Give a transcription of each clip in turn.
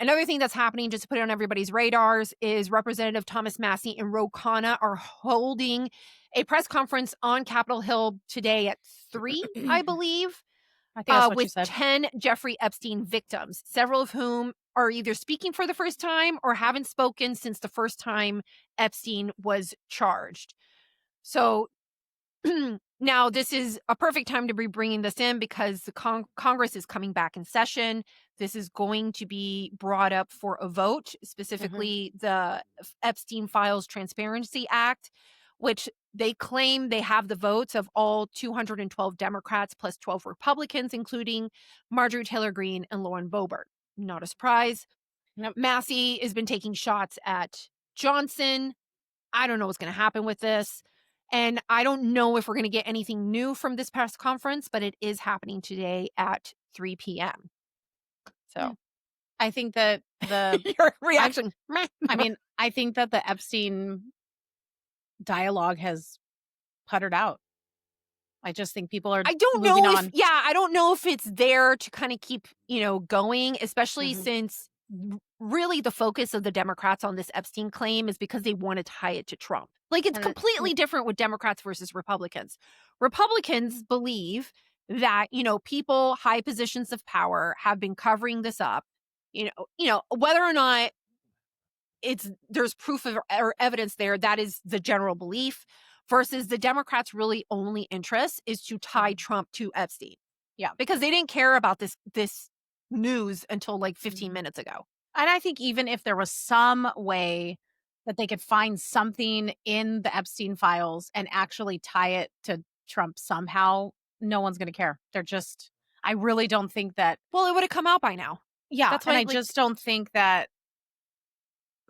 Another thing that's happening, just to put it on everybody's radars, is Representative Thomas Massey and Khanna are holding a press conference on Capitol Hill today at 3, I believe, I think that's what you with said. 10 Jeffrey Epstein victims, several of whom are either speaking for the first time or haven't spoken since the first time Epstein was charged. So now this is a perfect time to be bringing this in because the Congress is coming back in session. This is going to be brought up for a vote, specifically the Epstein Files Transparency Act, which they claim they have the votes of all 212 Democrats plus 12 Republicans, including Marjorie Taylor Greene and Lauren Boebert. Not a surprise. Nope. Massey has been taking shots at Johnson. I don't know what's going to happen with this. And I don't know if we're going to get anything new from this press conference, but it is happening today at 3 p.m. So I think that your reaction. I mean, I think that the Epstein dialogue has puttered out. I just think people are I don't moving know on. I don't know if it's there to kind of keep, going, especially since really the focus of the Democrats on this Epstein claim is because they want to tie it to Trump. Like, it's completely different with Democrats versus Republicans. Republicans believe that, people, high positions of power have been covering this up, whether or not there's proof of or evidence there, that is the general belief, versus the Democrats' really only interest is to tie Trump to Epstein. Yeah. Because they didn't care about this news until like 15 minutes ago. And I think even if there was some way that they could find something in the Epstein files and actually tie it to Trump somehow, no one's going to care. I really don't think that. Well, it would have come out by now. Yeah. That's and why, I just don't think that.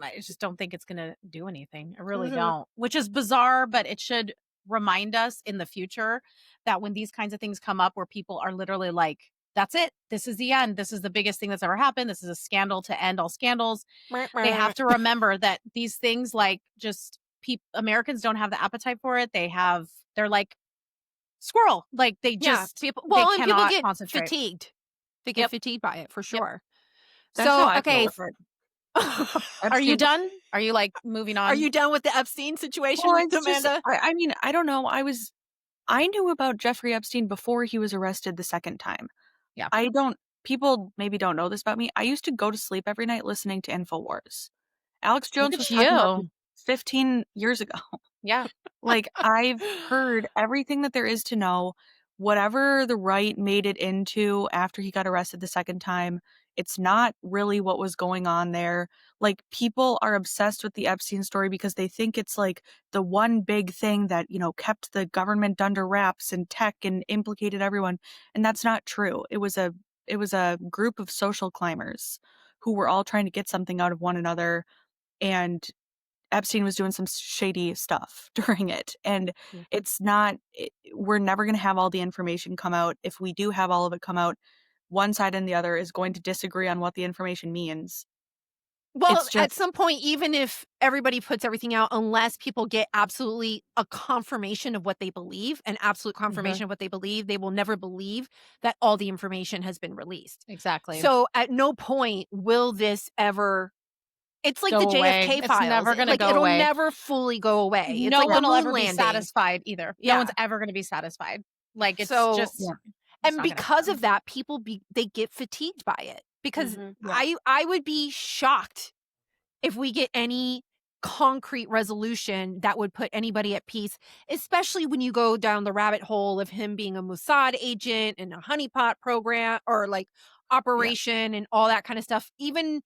I just don't think it's going to do anything. I really don't, which is bizarre, but it should remind us in the future that when these kinds of things come up where people are literally like, that's it. This is the end. This is the biggest thing that's ever happened. This is a scandal to end all scandals. They have to remember that these things, like, just Americans don't have the appetite for it. They're like squirrel. Like, they just, people get concentrate. fatigued. They get fatigued by it for sure. That's how I feel okay. with it. Are you done? Are you like moving on? Are you done with the Epstein situation, Well, Amanda? I mean, I don't know. I knew about Jeffrey Epstein before he was arrested the second time. Yeah. People maybe don't know this about me. I used to go to sleep every night listening to InfoWars. Alex Jones was talking about 15 years ago. Yeah. Like, I've heard everything that there is to know. Whatever the right made it into after he got arrested the second time, it's not really what was going on there. Like, people are obsessed with the Epstein story because they think it's like the one big thing that, kept the government under wraps and tech and implicated everyone. And that's not true. It was a group of social climbers who were all trying to get something out of one another. And Epstein was doing some shady stuff during it. And we're never going to have all the information come out. If we do have all of it come out, one side and the other is going to disagree on what the information means. Well, at some point, even if everybody puts everything out, unless people get absolutely a confirmation of what they believe, an absolute confirmation of what they believe, they will never believe that all the information has been released. Exactly. So at no point will this ever... It's like the JFK files. It's never going to go it'll away. It'll never fully go away. It's no like one will ever landing. be satisfied either. Yeah. No one's ever going to be satisfied. Like, it's just... Yeah. And because of that, people they get fatigued by it. Because I would be shocked if we get any concrete resolution that would put anybody at peace, especially when you go down the rabbit hole of him being a Mossad agent and a honeypot program or like operation and all that kind of stuff. Even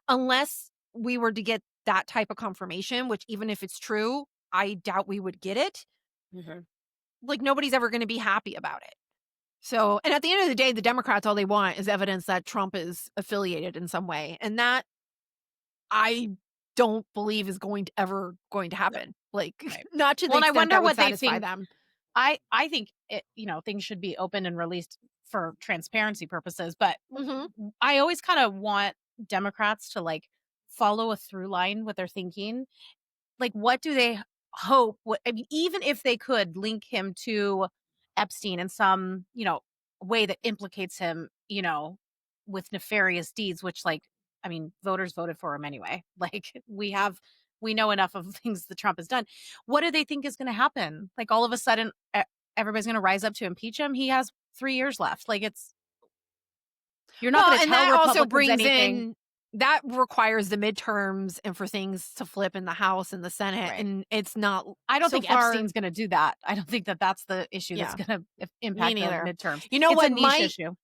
unless we were to get that type of confirmation, which even if it's true, I doubt we would get it. Like, nobody's ever going to be happy about it. So, and at the end of the day, the Democrats, all they want is evidence that Trump is affiliated in some way. And that I don't believe is ever going to happen. Like, not to the extent I wonder that would what they satisfy think. them. I think things should be open and released for transparency purposes. But I always kind of want Democrats to like follow a through line with their thinking. Like, what do they hope? I mean, even if they could link him to Epstein in some, way that implicates him, with nefarious deeds, which, like, I mean, voters voted for him anyway. Like we know enough of things that Trump has done. What do they think is going to happen? Like all of a sudden, everybody's going to rise up to impeach him. He has 3 years left. Like you're not going to tell Republicans anything. That requires the midterms and for things to flip in the House and the Senate. Right. And it's not. I don't think Epstein's going to do that. I don't think that that's the issue that's going to impact the midterms. You know it's what? a niche issue.